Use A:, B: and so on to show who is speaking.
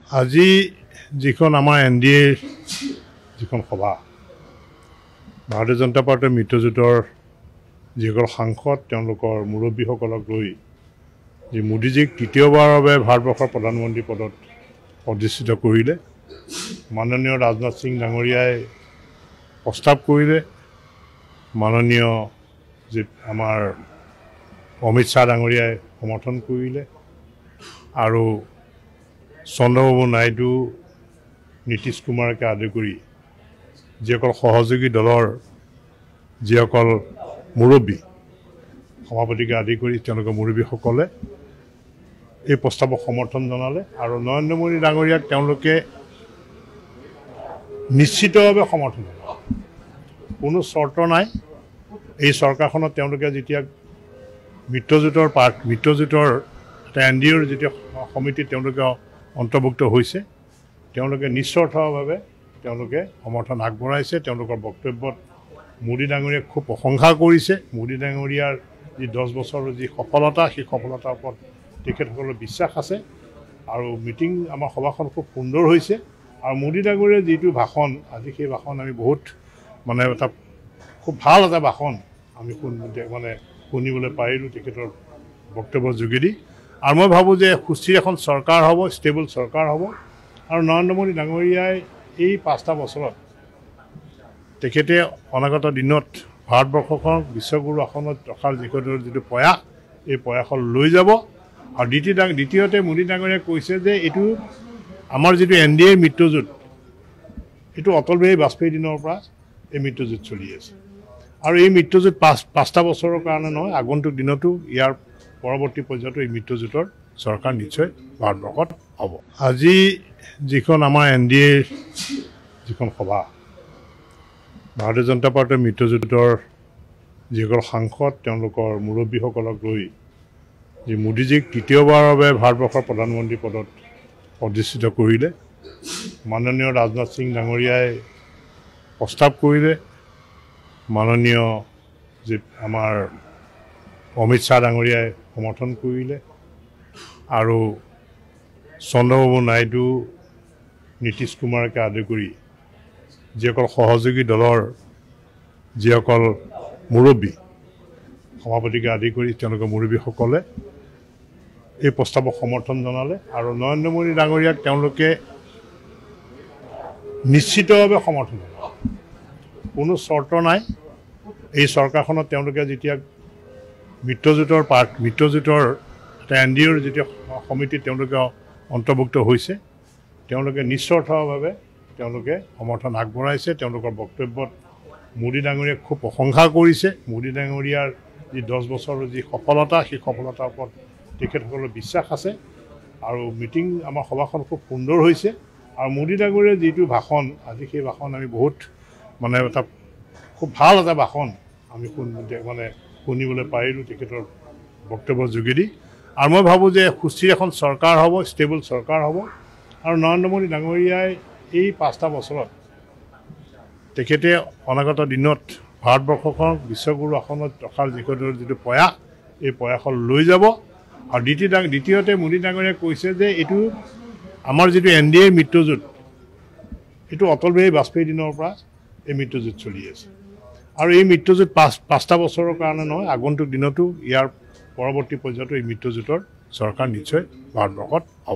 A: আজি যিখন আমাৰ NDAৰ যিখন সভা ভাৰতীয় জনতা পাৰ্টিৰ মিত্ৰজোঁটৰ যিসকল সাংসদ তেওঁলোকৰ মুৰব্বীসকলক লৈ যি মোদীজীক তৃতীয়বাৰৰ বাবে ভাৰতবৰ্ষৰ প্ৰধানমন্ত্ৰী পদত অধিষ্ঠিত কৰিলে মাননীয় ৰাজনাথ সিং ডাঙৰীয়াই প্ৰস্তাৱ কৰিলে মাননীয় যি আমাৰ অমিত শ্বাহ ডাঙৰীয়াই সমৰ্থন কৰিলে আৰু চন্দ্ৰবাবু নাইডু নীতিশ কুমাৰকে আদি কৰি যিসকল সহযোগী দলৰ যিসকল মুৰব্বী সভাপতিকে আদি কৰি তেওঁলোকৰ মুৰব্বীসকলে এই প্ৰস্তাৱক সমৰ্থন জনালে আৰু নৰেন্দ্ৰ মোদী ডাঙৰীয়াক তেওঁলোকে নিশ্চিতভাৱে সমৰ্থন জনালে কোনো চৰ্ত নাই এই চৰকাৰখনত তেওঁলোকে যেতিয়া মিত্ৰজোঁটৰ এটা NDAৰ যেতিয়া সমিতিত তেওঁলোকে অন্তৰ্ভুক্ত হৈছে তেওঁলোকে নিস্বাৰ্থভাৱে তেওঁলোকে সমৰ্থন আগবঢ়াইছে তেওঁলোকৰ বক্তব্যত মোদী ডাঙৰীয়াক খুব প্ৰশংসা কৰিছে মোদী ডাঙৰীয়াৰ যি 10 বছৰৰ যি সফলতা সেই সফলতাৰ ওপৰত তেখেতসকলৰ বিশ্বাস আছে আৰু মিটিং আমাৰ সভাখন খুব সুন্দৰ হৈছে আৰু মোদী ডাঙৰীয়াৰ যিটো ভাষণ আজি সেই ভাষণ আমি বহুত মানে এটা খুব ভাল এটা ভাষণ আমি শুনিবলৈ পাৰিলোঁ তেখেতৰ বক্তব্যৰ যোগেদি আৰু মই ভাবোঁ যে সুস্থিৰ এখন চৰকাৰ হ'ব ষ্টেবল চৰকাৰ হ'ব আৰু নৰেন্দ্ৰ মোদী ডাঙৰীয়াই এই 5টা বছৰত তেখেতে অনাগত দিনত ভাৰতবৰ্ষখন বিশ্বগুৰু আসনত ৰখাৰ যিটো প্ৰয়াস এই প্ৰয়াসত লৈ যাব আৰু দ্বিতীয়তে মোদী ডাঙৰীয়াই কৈছে যে এইটো আমাৰ যিটো NDAৰ মিত্ৰজোঁট এইটো অটল বিহাৰী বাজপেয়ীৰ দিনৰ পৰা এই মিত্ৰজোঁট চলি আছে আৰু এই মিত্ৰজোঁট 5টা বছৰৰ কাৰণে নহয় আগন্তুক দিনতো ইয়াৰ পৰৱৰ্তী পৰ্যায়তো এই মিত্ৰজোঁটৰ চৰকাৰ নিশ্চয় ভাৰতবৰ্ষত হ'ব আজি যিখন আমাৰ NDAৰ যিখন সভা ভাৰতীয় জনতা পাৰ্টিৰ মিত্ৰজোঁটৰ যিসকল সাংসদ তেওঁলোকৰ মুৰব্বীসকলক লৈ যি মোদীজীক তৃতীয়বাৰৰ বাবে ভাৰতবৰ্ষৰ প্ৰধানমন্ত্ৰী পদত অধিষ্ঠিত কৰিলে মাননীয় ৰাজনাথ সিং ডাঙৰীয়াই প্ৰস্তাৱ কৰিলে মাননীয় যি আমাৰ অমিত শ্বাহ ডাঙৰীয়াই সমৰ্থন কৰিলে আৰু চন্দ্ৰবাবু নাইডু নীতিশ কুমাৰকে আদি কৰি যিসকল সহযোগী দলৰ যিসকল মুৰব্বী সভাপতিকে আদি কৰি তেওঁলোকৰ মুৰব্বীসকলে এই প্ৰস্তাৱক সমৰ্থন জনালে আৰু নৰেন্দ্ৰ মোদী ডাঙৰীয়াক তেওঁলোকে নিশ্চিতভাৱে সমৰ্থন জনালে কোনো চৰ্ত নাই এই চৰকাৰখনত তেওঁলোকে যেতিয়া মিত্ৰজোঁটৰ এটা NDAৰ যেতিয়া সমিতিত তেওঁলোকে অন্তৰ্ভুক্ত হৈছে তেওঁলোকে নিস্বাৰ্থভাৱে তেওঁলোকে সমৰ্থন আগবঢ়াইছে তেওঁলোকৰ বক্তব্যত মোদী ডাঙৰীয়াক খুব প্ৰশংসা কৰিছে মোদী ডাঙৰীয়াৰ যি 10 বছৰৰ যি সফলতা সেই সফলতাৰ ওপৰত তেখেতসকলৰ বিশ্বাস আছে আৰু মিটিং আমাৰ সভাখন খুব সুন্দৰ হৈছে আৰু মোদী ডাঙৰীয়াৰ যিটো ভাষণ আজি সেই ভাষণ আমি বহুত এটা খুব ভাল এটা ভাষণ আমি শুনিবলৈ পাৰিলোঁ তেখেতৰ বক্তব্যৰ যোগেদি আৰু মই ভাবোঁ যে সুস্থিৰ এখন চৰকাৰ হ'ব ষ্টেবল চৰকাৰ হ'ব আৰু নৰেন্দ্ৰ মোদী ডাঙৰীয়াই এই 5টা বছৰত তেখেতে অনাগত দিনত ভাৰতবৰ্ষখন বিশ্বগুৰু আসনত ৰখাৰ যিটো প্ৰয়াস এই প্ৰয়াসত লৈ যাব আৰু দ্বিতীয়তে মোদী ডাঙৰীয়াই কৈছে যে এইটো আমাৰ যিটো NDAৰ মিত্ৰজোঁট এইটো অটল বিহাৰী বাজপেয়ীৰ দিনৰ পৰা এই মিত্ৰজোঁট চলি আছে আৰু এই মিত্ৰজোঁট 5টা বছৰৰ কাৰণে নহয় আগন্তুক দিনতো ইয়াৰ পৰৱৰ্তী পৰ্যায়তো এই মিত্ৰজোঁটৰ চৰকাৰ নিশ্চয় ভাৰতবৰ্ষত হ'ব